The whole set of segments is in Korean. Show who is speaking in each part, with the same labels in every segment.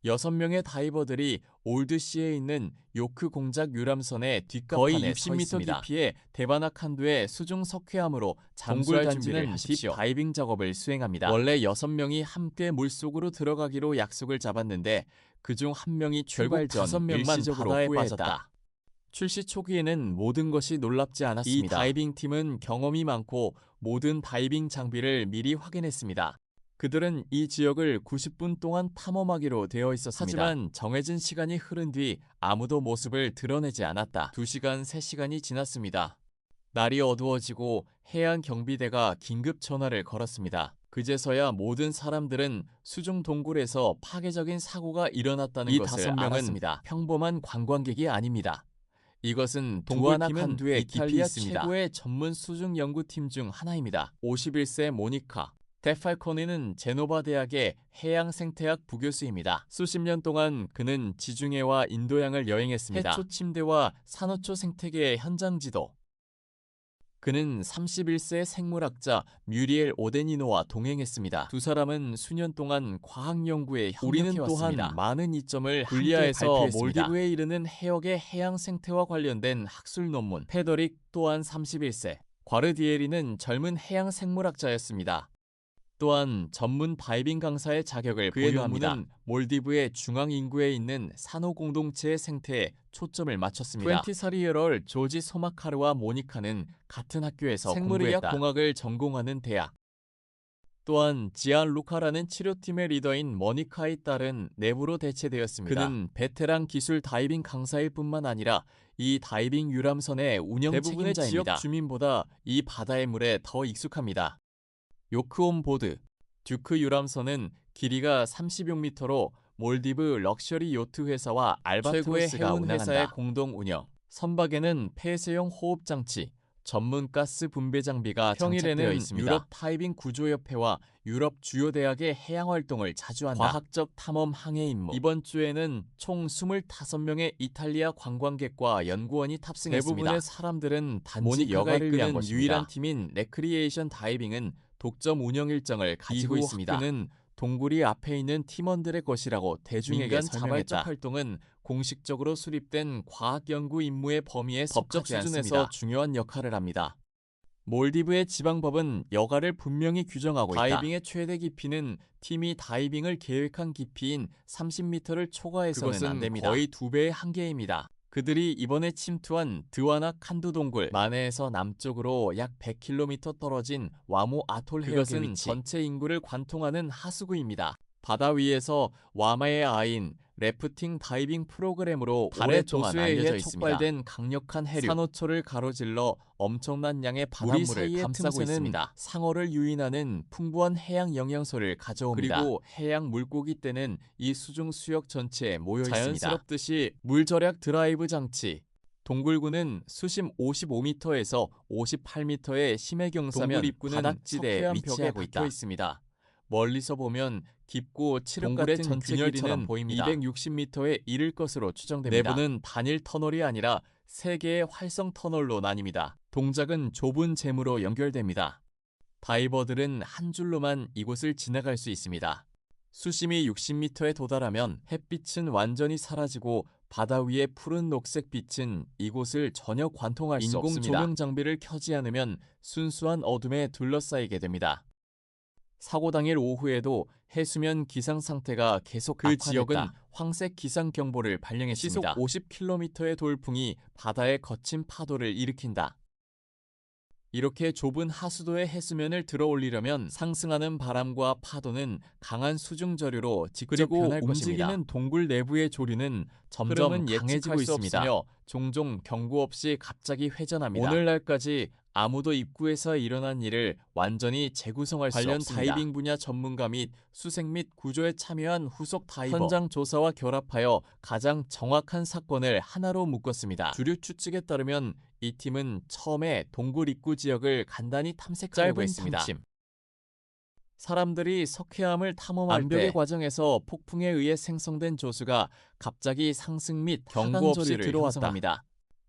Speaker 1: 6명의 다이버들이 올드시에 있는 요크 공작 유람선의 뒷갑판에 거의 60m 깊이의 대바나 칸두의 수중 석회암으로 잠수할 준비를 하십시오. 딥 다이빙 작업을 수행합니다. 원래 6명이 함께 물속으로 들어가기로 약속을 잡았는데 그중 한 명이 출발 전 5명만 바다에 빠졌다. 출시 초기에는 모든 것이 놀랍지 않았습니다. 이 다이빙 팀은 경험이 많고 모든 다이빙 장비를 미리 확인했습니다. 그들은 이 지역을 90분 동안 탐험하기로 되어 있었습니다. 하지만 정해진 시간이 흐른 뒤 아무도 모습을 드러내지 않았다. 2시간, 3시간이 지났습니다. 날이 어두워지고 해안 경비대가 긴급 전화를 걸었습니다. 그제서야 모든 사람들은 수중 동굴에서 파괴적인 사고가 일어났다는 것을 알았습니다. 평범한 관광객이 아닙니다. 이것은 두아나 칸두의 이탈리아 최고의 전문 수중 연구팀 중 하나입니다. 51세 모니카 데팔코니는 제노바 대학의 해양 생태학 부교수입니다. 수십 년 동안 그는 지중해와 인도양을 여행했습니다. 해초 침대와 산호초 생태계의 현장 지도. 그는 31세 생물학자 뮤리엘 오데니노와 동행했습니다. 두 사람은 수년 동안 과학 연구에 협력해왔습니다. 우리는 또한 많은 이점을 분리해서 몰디브에 이르는 해역의 해양 생태와 관련된 학술 논문. 페더릭 또한 31세. 과르디에리는 젊은 해양 생물학자였습니다. 또한 전문 다이빙 강사의 자격을 보유합니다. 논문은 몰디브의 중앙 인구에 있는 산호 공동체의 생태에 초점을 맞췄습니다. 23-year-old 조지 소마카르와 모니카는 같은 학교에서 생물의학 공학을 전공하는 대학. 또한 지안루카라는 치료팀의 리더인 머니카의 딸은 내부로 대체되었습니다. 그는 베테랑 기술 다이빙 강사일 뿐만 아니라 이 다이빙 유람선의 운영 대부분의 책임자입니다. 지역 주민보다 이 바다의 물에 더 익숙합니다. 요크온 보드, 듀크 유람선은 길이가 30여미터로 몰디브 럭셔리 요트 회사와 알바트로스가 운항한다. 회사의 공동 운영. 선박에는 폐쇄용 호흡 장치, 전문 가스 분배 장비가 장착되어 있습니다. 유럽 다이빙 구조협회와 유럽 주요 대학의 해양 활동을 자주 한다. 과학적 탐험 항해 임무. 이번 주에는 총 25명의 이탈리아 관광객과 연구원이 탑승했습니다. 대부분의 사람들은 단지 여가를 위한 것입니다. 유일한 팀인 레크리에이션 다이빙은 독점 운영 일정을 가지고 있습니다. 그는 동굴이 앞에 있는 팀원들의 것이라고 대중에게 설명했다. 자발적 활동은 공식적으로 수립된 과학 연구 임무의 범위에 법적 수준에서 중요한 역할을 합니다. 몰디브의 지방법은 여가를 분명히 규정하고 있다. 다이빙의 최대 깊이는 팀이 다이빙을 계획한 깊이인 30m를 초과해서는 안 됩니다. 거의 2배의 한계입니다. 그들이 이번에 침투한 드와나 칸두 동굴 마네에서 남쪽으로 약 100km 떨어진 와모 아톨 해역의 위치. 전체 인구를 관통하는 하수구입니다. 바다 위에서 와마의 아인 래프팅 다이빙 프로그램으로 오랫동안 알려져 있습니다. 촉발된 강력한 해류, 산호초를 가로질러 엄청난 양의 바닷물을 감싸고 있습니다. 상어를 유인하는 풍부한 해양 영양소를 가져옵니다. 그리고 해양 물고기 떼는 이 수중 수역 전체에 모여 있습니다. 자연스럽듯이 물절약 드라이브 장치. 동굴구는 수심 55m에서 58m의 심해경사면 동굴 입구는 바닥지대에 위치하고 있습니다. 멀리서 보면 깊고 칠흑 같은 전체 길이는 보입니다. 260m에 이를 것으로 추정됩니다. 내부는 단일 터널이 아니라 3개의 활성 터널로 나뉩니다. 동작은 좁은 잼으로 연결됩니다. 다이버들은 한 줄로만 이곳을 지나갈 수 있습니다. 수심이 60m에 도달하면 햇빛은 완전히 사라지고 바다 위의 푸른 녹색 빛은 이곳을 전혀 관통할 수 없습니다. 인공 조명 장비를 켜지 않으면 순수한 어둠에 둘러싸이게 됩니다. 사고 당일 오후에도 해수면 기상 상태가 계속 악화됐다. 그 지역은 황색 기상 경보를 발령했습니다. 시속 50km의 돌풍이 바다의 거친 파도를 일으킨다. 이렇게 좁은 하수도의 해수면을 들어올리려면 상승하는 바람과 파도는 강한 수중 저류로 직접 변할 것입니다. 움직이는 동굴 내부의 조류는 점점 강해지고 있으며 종종 경고 없이 갑자기 회전합니다. 오늘날까지 아무도 입구에서 일어난 일을 완전히 재구성할 수 없습니다. 관련 다이빙 분야 전문가 및 수색 및 구조에 참여한 후속 다이버 현장 조사와 결합하여 가장 정확한 사건을 하나로 묶었습니다. 주류 추측에 따르면 이 팀은 처음에 동굴 입구 지역을 간단히 탐색하려고 했습니다. 사람들이 석회암을 탐험할 때 암벽의 과정에서 폭풍에 의해 생성된 조수가 갑자기 상승 및 경고 없이 들어왔다.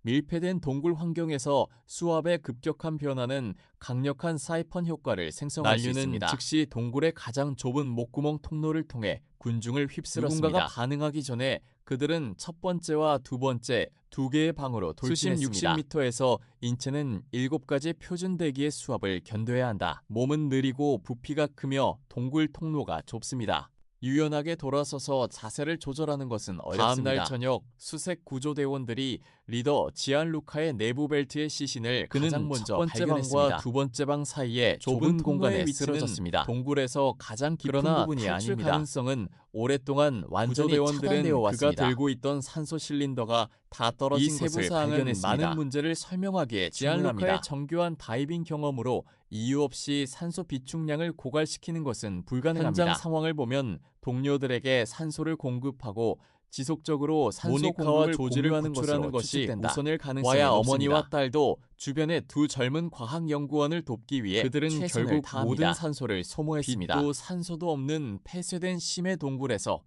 Speaker 1: 밀폐된 동굴 환경에서 수압의 급격한 변화는 강력한 사이펀 효과를 생성할 수 있습니다. 즉시 동굴의 가장 좁은 목구멍 통로를 통해 군중을 휩쓸었습니다. 누군가가 반응하기 전에 그들은 첫 번째와 두 번째 두 개의 방으로 돌진했습니다. 수심 60m에서 인체는 7가지 표준 대기의 수압을 견뎌야 한다. 몸은 느리고 부피가 크며 동굴 통로가 좁습니다. 유연하게 돌아서서 자세를 조절하는 것은 어렵습니다. 다음날 저녁 수색 구조대원들이 리더 지안루카의 내부 벨트의 시신을 가장 먼저 첫 번째 방과 두 번째 방 사이에 좁은 공간에 쓰러졌습니다. 동굴에서 가장 깊은 부분이 아닙니다. 가능성은 오랫동안 완전히 차단되어 왔습니다. 그가 들고 있던 산소 실린더가 다 떨어진 것을 발견했습니다. 이 세부 사항은 많은 문제를 설명하기에 지안루카의 정교한 다이빙 경험으로 이유 없이 산소 비축량을 고갈시키는 것은 불가능합니다. 현장 상황을 보면 동료들에게 산소를 공급하고 지속적으로 산소 공급을 조절을 구출하는 것이 우선일 가능성이 높습니다. 와야 어머니와 딸도 주변의 두 젊은 과학 연구원을 돕기 위해 그들은 결국 다합니다. 모든 산소를 소모했습니다. 빛도 산소도 없는 폐쇄된 심해 동굴에서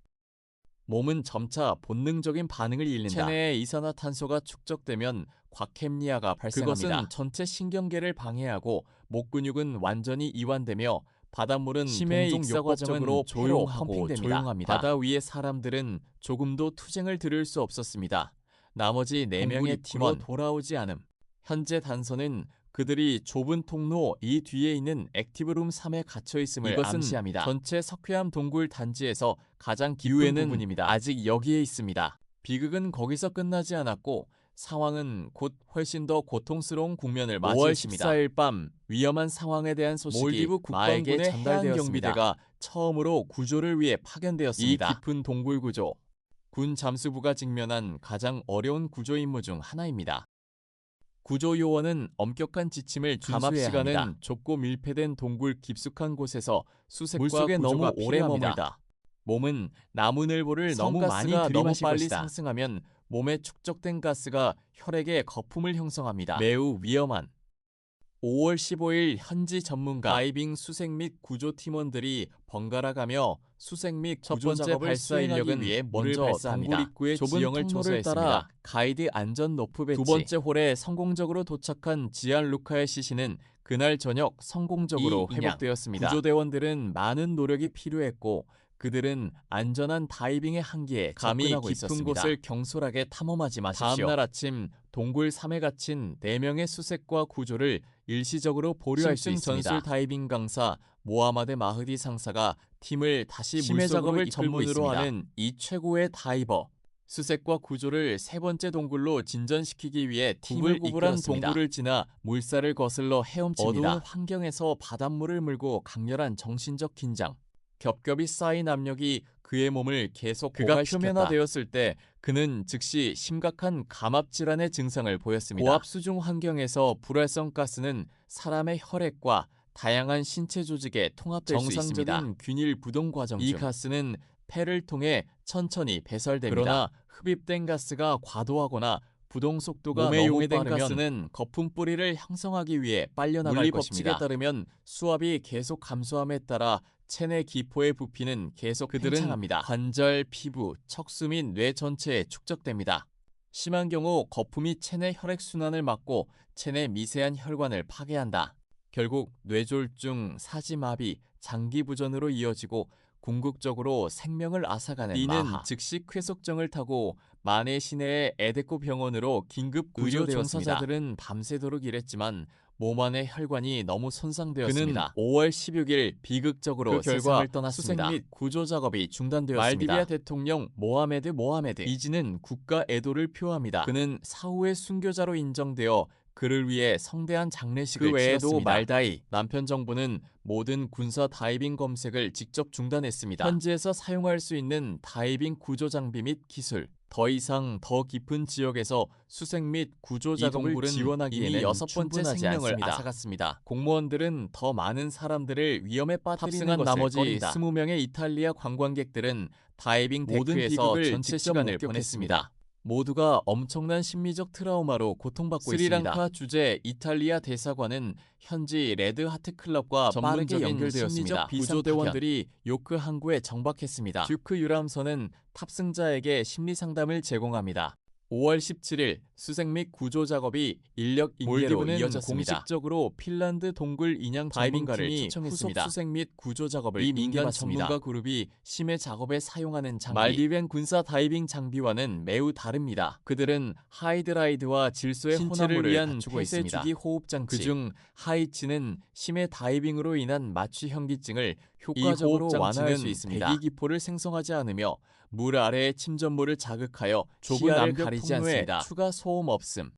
Speaker 1: 몸은 점차 본능적인 반응을 잃는다. 체내에 이산화탄소가 축적되면 과켐리아가 발생합니다. 그것은 전체 신경계를 방해하고 목 근육은 완전히 이완되며 바닷물은 심해의 익사 과정은 조용하고 조용합니다. 바다 위의 사람들은 조금도 투쟁을 들을 수 없었습니다. 나머지 4명의 팀원 돌아오지 않음. 현재 단서는 그들이 좁은 통로 이 뒤에 있는 액티브룸 3에 갇혀 있음을 이것은 암시합니다. 전체 석회암 동굴 단지에서 가장 깊은 부분입니다. 아직 여기에 있습니다. 비극은 거기서 끝나지 않았고 상황은 곧 훨씬 더 고통스러운 국면을 맞이했습니다. 5월 14일 밤 위험한 상황에 대한 소식이 몰디브 국방군의 해양경비대가 처음으로 구조를 위해 파견되었습니다. 이 깊은 동굴 구조, 군 잠수부가 직면한 가장 어려운 구조 임무 중 하나입니다. 구조 요원은 엄격한 지침을 준수해야 합니다. 시간은 좁고 밀폐된 동굴 깊숙한 곳에서 수색과 물속에 너무 오래 머물다. 몸은 나무늘보를 너무 많이 들이마실 빨리 것이다. 상승하면 몸에 축적된 가스가 혈액에 거품을 형성합니다. 매우 위험한 5월 15일 현지 전문가 다이빙 수색 및 구조 팀원들이 번갈아가며 수색 및 구조 작업을 발사 인력은 위해 먼저 동굴 입구의 지형을 조사했습니다. 가이드 안전 너프 배치. 두 번째 홀에 성공적으로 도착한 지안루카의 시신은 그날 저녁 성공적으로 회복되었습니다. 구조대원들은 많은 노력이 필요했고 그들은 안전한 다이빙의 한계에 접근하고 있었습니다. 깊은 곳을 경솔하게 탐험하지 마십시오. 다음날 아침 동굴 3에 갇힌 4명의 수색과 구조를 일시적으로 보류할 수 있습니다. 전술 다이빙 강사 모하마드 마흐디 상사가 팀을 다시 물속으로 전문으로 하는 이 최고의 다이버. 수색과 구조를 세 번째 동굴로 진전시키기 위해 팀을 이끌었습니다. 동굴을 지나 물살을 거슬러 헤엄칩니다. 어두운 환경에서 바닷물을 물고 강렬한 정신적 긴장. 겹겹이 쌓인 압력이 그의 몸을 계속 고갈시켰다. 그가 표면화되었을 때 그는 즉시 심각한 감압 질환의 증상을 보였습니다. 고압 수중 환경에서 불활성 가스는 사람의 혈액과 다양한 신체 조직에 통합될 수 있습니다. 정상적인 균일 부동 과정 중 이 가스는 폐를 통해 천천히 배설됩니다. 그러나 흡입된 가스가 과도하거나 부동 속도가 몸에 용해된 가스는 거품 뿌리를 형성하기 위해 빨려나갈 물리 것입니다. 법칙에 따르면 수압이 계속 감소함에 따라 체내 기포의 부피는 계속 팽창합니다. 관절, 피부, 척수 및 뇌 전체에 축적됩니다. 심한 경우 거품이 체내 혈액순환을 막고 체내 미세한 혈관을 파괴한다. 결국 뇌졸중, 사지마비, 장기부전으로 이어지고 궁극적으로 생명을 앗아가는 이는 마하. 즉시 쾌속정을 타고 마네 시내의 에데코 병원으로 긴급 구조되었습니다. 종사자들은 밤새도록 일했지만 몸 안의 혈관이 너무 손상되었습니다. 그는 5월 16일 비극적으로 그 결과 세상을 떠났습니다. 수색 및 구조 작업이 중단되었습니다. 말디비아 대통령 모하메드 이지는 국가 애도를 표합니다. 그는 사후의 순교자로 인정되어 그를 위해 성대한 장례식을 치렀습니다. 그 외에도 말다이 남편 정부는 모든 군사 다이빙 검색을 직접 중단했습니다. 현지에서 사용할 수 있는 다이빙 구조 장비 및 기술, 더 이상 더 깊은 지역에서 수색 및 구조 작업을 지원하기에는 6번째 생명을 앗아갔습니다. 공무원들은 더 많은 사람들을 위험에 빠뜨리는 것을 나머지 꺼린다. 20명의 이탈리아 관광객들은 다이빙 데크에서 전체 시간을 보냈습니다. 모두가 엄청난 심리적 트라우마로 고통받고 있습니다. 스리랑카 주재 이탈리아 대사관은 현지 레드 하트 클럽과 빠르게 연결되었습니다. 구조대원들이 요크 항구에 정박했습니다. 듀크 유람선은 탑승자에게 심리 상담을 제공합니다. 5월 17일 수색 및 구조 작업이 인력 인계로 이어졌습니다. 공식적으로 핀란드 동굴 인양 전문가를 초청했습니다. 후속 수색 및 구조 작업을 이 민간 전문가 그룹이 심해 작업에 사용하는 장비, 말디벤 군사 다이빙 장비와는 매우 다릅니다. 그들은 하이드라이드와 질소의 혼합물을 위한 폐쇄주기 호흡 장치, 그중 하이치는 심해 다이빙으로 인한 마취 현기증을 효과적으로 완화할 수 있습니다. 대기기포를 생성하지 않으며 물 아래의 침전물을 자극하여 좁은 암벽 가리지 않습니다. 추가 소음 없음.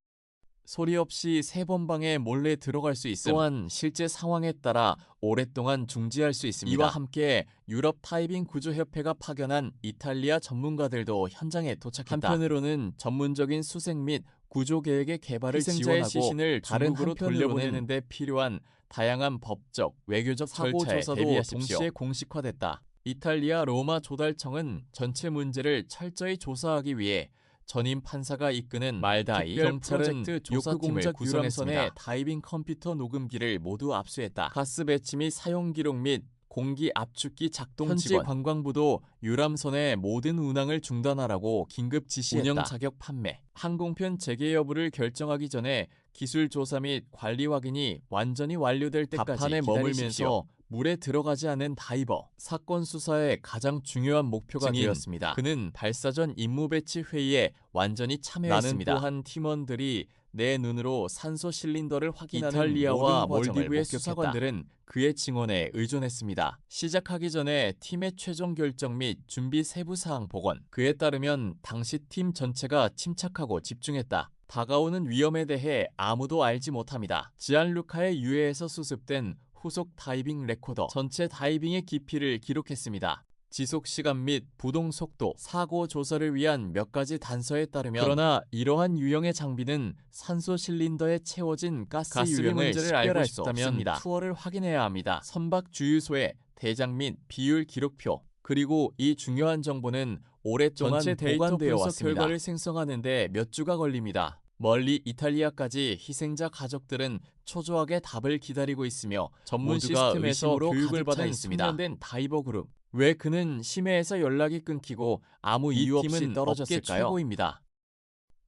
Speaker 1: 소리 없이 3번 방에 몰래 들어갈 수 있음. 또한 실제 상황에 따라 오랫동안 중지할 수 있습니다. 이와 함께 유럽 다이빙 구조협회가 파견한 이탈리아 전문가들도 현장에 도착했다. 한편으로는 전문적인 수색 및 구조 계획의 개발을 지원하고 시신을 다른 한국으로 돌려보내는 데 필요한 다양한 법적, 외교적 사고 조사도 동시에 공식화됐다. 이탈리아 로마 조달청은 전체 문제를 철저히 조사하기 위해 전임 판사가 이끄는 말다이 경찰은 조사팀을 구성했습니다. 다이빙 컴퓨터 녹음기를 모두 압수했다. 가스 배치 및 사용 기록 및 공기 압축기 작동 현지 직원, 관광부도 유람선의 모든 운항을 중단하라고 긴급 지시했다. 운영 자격 판매, 항공편 재개 여부를 결정하기 전에 기술 조사 및 관리 확인이 완전히 완료될 때까지 갑판에 머물면서 물에 들어가지 않은 다이버. 사건 수사의 가장 중요한 목표가 되었습니다. 그는 발사 전 임무 배치 회의에 완전히 참여했습니다. 나는 또한 팀원들이 내 눈으로 산소 실린더를 확인하는 이탈리아와 몰디브의 수사관들은 그의 증언에 의존했습니다. 시작하기 전에 팀의 최종 결정 및 준비 세부 사항 복원. 그에 따르면 당시 팀 전체가 침착하고 집중했다. 다가오는 위험에 대해 아무도 알지 못합니다. 지안루카의 유해에서 수습된 후속 다이빙 레코더, 전체 다이빙의 깊이를 기록했습니다. 지속 시간 및 부동 속도, 사고 조사를 위한 몇 가지 단서에 따르면, 그러나 이러한 유형의 장비는 산소 실린더에 채워진 가스 유형을 식별할 수 없습니다. 투어를 확인해야 합니다. 선박 주유소의 대장 및 비율 기록표, 그리고 이 중요한 정보는 오랫동안 보관되어 왔습니다. 결과를 생성하는 데 몇 주가 걸립니다. 멀리 이탈리아까지 희생자 가족들은 초조하게 답을 기다리고 있으며 전문 시스템에서 교육을 받아 있습니다. 숙련된 다이버 그룹. 왜 그는 심해에서 연락이 끊기고 아무 이유 없이 떨어졌을까요? 최고입니다.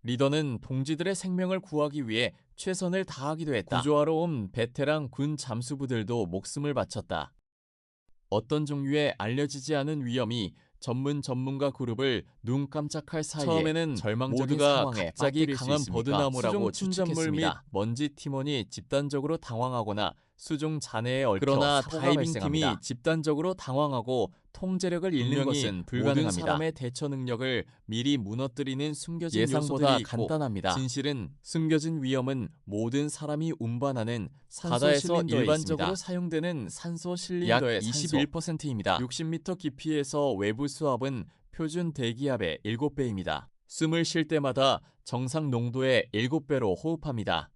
Speaker 1: 리더는 동지들의 생명을 구하기 위해 최선을 다하기도 했다. 구조하러 온 베테랑 군 잠수부들도 목숨을 바쳤다. 어떤 종류의 알려지지 않은 위험이 전문가 그룹을 눈 깜짝할 사이에 처음에는 절망적인 상황에 갑자기 강한 버드나무라고 추측했습니다. 및 먼지 팀원이 집단적으로 당황하거나 수중 잔해에 얽혀 그러나 다이빙 팀이 집단적으로 당황하고 통제력을 잃는 것은 불가능합니다. 모든 사람의 대처 능력을 미리 무너뜨리는 숨겨진 예상보다 간단합니다. 진실은 숨겨진 위험은 모든 사람이 운반하는 바다에서 일반적으로 사용되는 산소 실린더의 약 21%입니다. 60m 깊이에서 외부 수압은 표준 대기압의 7배입니다. 숨을 쉴 때마다 정상 농도의 7배로 호흡합니다.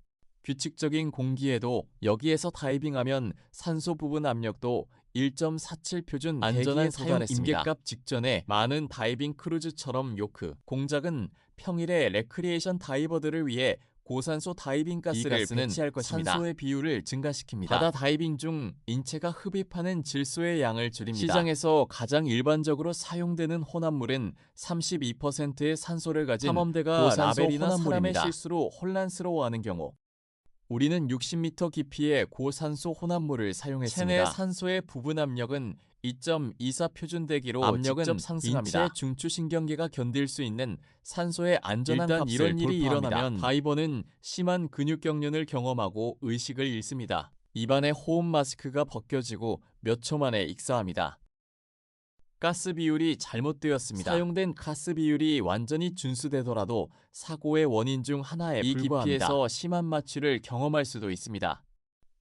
Speaker 1: 규칙적인 공기에도 여기에서 다이빙하면 산소 부분 압력도 1.47 표준 안전한 사용 임계값 직전에 많은 다이빙 크루즈처럼 요크 공작은 평일에 레크리에이션 다이버들을 위해 고산소 다이빙 가스를 배치할 것입니다. 산소의 비율을 증가시킵니다. 바다 다이빙 중 인체가 흡입하는 질소의 양을 줄입니다. 시장에서 가장 일반적으로 사용되는 혼합물은 32%의 산소를 가진 탐험대가 라벨이나 사람의 실수로 혼란스러워하는 경우, 우리는 60m 깊이의 고산소 혼합물을 사용했습니다. 체내 산소의 부분 압력은 2.24 표준대기로 압력은 직접 상승합니다. 인체 중추신경계가 견딜 수 있는 산소의 안전한 값을 이런 일이 일어나면 다이버는 심한 근육 경련을 경험하고 의식을 잃습니다. 입안의 호흡 마스크가 벗겨지고 몇 초 만에 익사합니다. 가스 비율이 잘못되었습니다. 사용된 가스 비율이 완전히 준수되더라도 사고의 원인 중 하나에 불과합니다. 이 깊이에서 심한 마취를 경험할 수도 있습니다.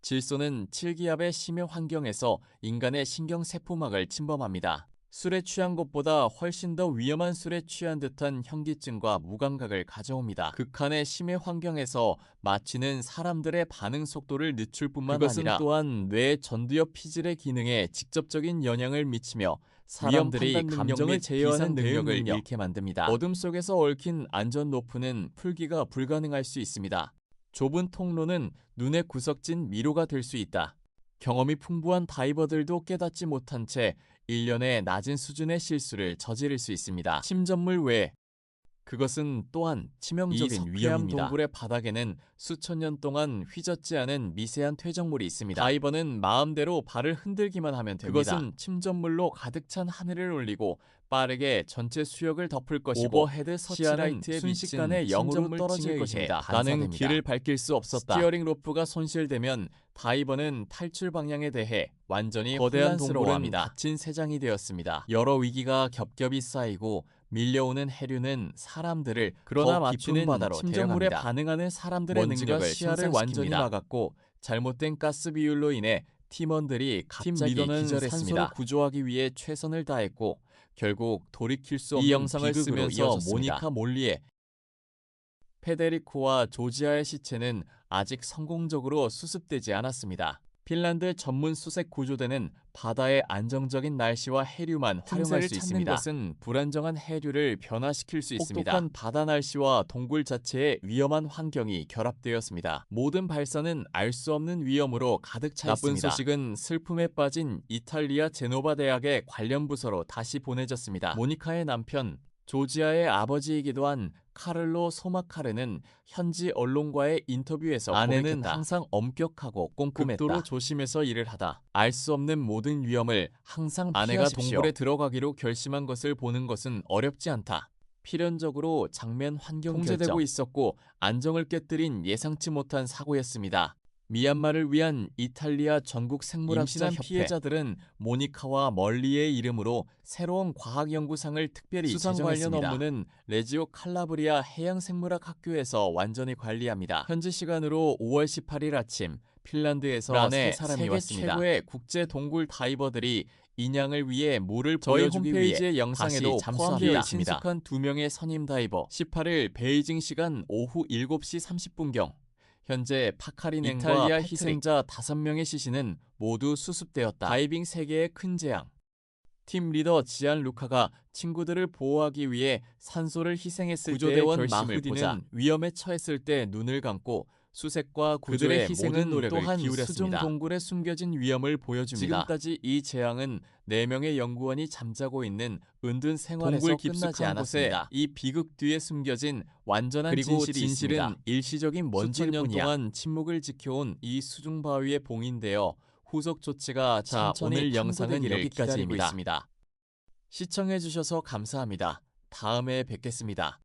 Speaker 1: 질소는 7기압의 심해 환경에서 인간의 신경세포막을 침범합니다. 술에 취한 것보다 훨씬 더 위험한 술에 취한 듯한 현기증과 무감각을 가져옵니다. 극한의 심해 환경에서 마취는 사람들의 반응 속도를 늦출 뿐만 아니라 또한 뇌 전두엽 피질의 기능에 직접적인 영향을 미치며 사람들이 감정을 제어하는 능력을 잃게 만듭니다. 어둠 속에서 얽힌 안전 로프는 풀기가 불가능할 수 있습니다. 좁은 통로는 눈의 구석진 미로가 될 수 있다. 경험이 풍부한 다이버들도 깨닫지 못한 채 일련의 낮은 수준의 실수를 저지를 수 있습니다. 침전물 외 그것은 또한 치명적인 위험입니다. 동굴의 바닥에는 수천 년 동안 휘젓지 않은 미세한 퇴적물이 있습니다. 다이버는 마음대로 발을 흔들기만 하면 됩니다. 그것은 침전물로 가득 찬 하늘을 올리고 빠르게 전체 수역을 덮을 것이고 오버헤드 서치라이트에 순식간에 0으로 떨어질 것입니다. 나는 길을 밝힐 수 없었다. 스티어링 로프가 손실되면 다이버는 탈출 방향에 대해 완전히 거대한 동굴은 닫힌 새장이 되었습니다. 여러 위기가 겹겹이 쌓이고 밀려오는 해류는 사람들을 그러나 깊은 바다로 침전물에 반응하는 사람들의 능력을 시야를 완전히 막았고 잘못된 가스 비율로 인해 팀원들이 갑자기 기절했습니다. 산소를 구조하기 위해 최선을 다했고 결국 돌이킬 수 없는 이 영상을 쓰면서 이어졌습니다. 모니카 몰리의 페데리코와 조지아의 시체는 아직 성공적으로 수습되지 않았습니다. 핀란드 전문 수색 구조대는 바다의 안정적인 날씨와 해류만 활용할 수 있습니다. 것은 불안정한 해류를 변화시킬 수 있습니다. 혹독한 바다 날씨와 동굴 자체의 위험한 환경이 결합되었습니다. 모든 발사는 알 수 없는 위험으로 가득 차 있습니다. 나쁜 소식은 슬픔에 빠진 이탈리아 제노바 대학의 관련 부서로 다시 보내졌습니다. 모니카의 남편 조지아의 아버지이기도 한 카를로 소마카르는 현지 언론과의 인터뷰에서 아내는 고백했다. 항상 엄격하고 꼼꼼했다. 극도로 조심해서 일을 하다. 알 수 없는 모든 위험을 항상 피하십시오. 아내가 동굴에 들어가기로 결심한 것을 보는 것은 어렵지 않다. 필연적으로 장면 환경 통제되고 있었고 안정을 깨뜨린 예상치 못한 사고였습니다. 미얀마를 위한 이탈리아 전국 생물학자 협회 피해자들은 모니카와 멀리의 이름으로 새로운 과학연구상을 특별히 수상 관련 업무는 레지오 칼라브리아 해양생물학학교에서 완전히 관리합니다. 현지 시간으로 5월 18일 아침 핀란드에서 세 사람이 왔습니다. 최고의 국제 동굴 다이버들이 인양을 위해 물을 보여주기 위해 홈페이지의 영상에도 포함되어 있습니다. 친숙한 2명의 선임 다이버 18일 베이징 시간 오후 7시 30분경 현재 파카리넨과 이탈리아 희생자 5명의 시신은 모두 수습되었다. 다이빙 세계의 큰 재앙. 팀 리더 지안 루카가 친구들을 보호하기 위해 산소를 희생했을 때의 결심을 보자 위험에 처했을 때 눈을 감고 수색과 구조의 모든 노력을 또한 기울였습니다. 수중 동굴에 숨겨진 위험을 보여줍니다. 지금까지 이 재앙은 4명의 연구원이 잠자고 있는 은둔 생활에서 끝나지 않았습니다. 이 비극 뒤에 숨겨진 완전한 진실이 있습니다. 일시적인 먼지일 뿐이야. 수천 년 동안 침묵을 지켜온 이 수중 바위에 봉인되어 후속 조치가 오늘 영상은 여기까지입니다. 시청해주셔서 감사합니다. 다음에 뵙겠습니다.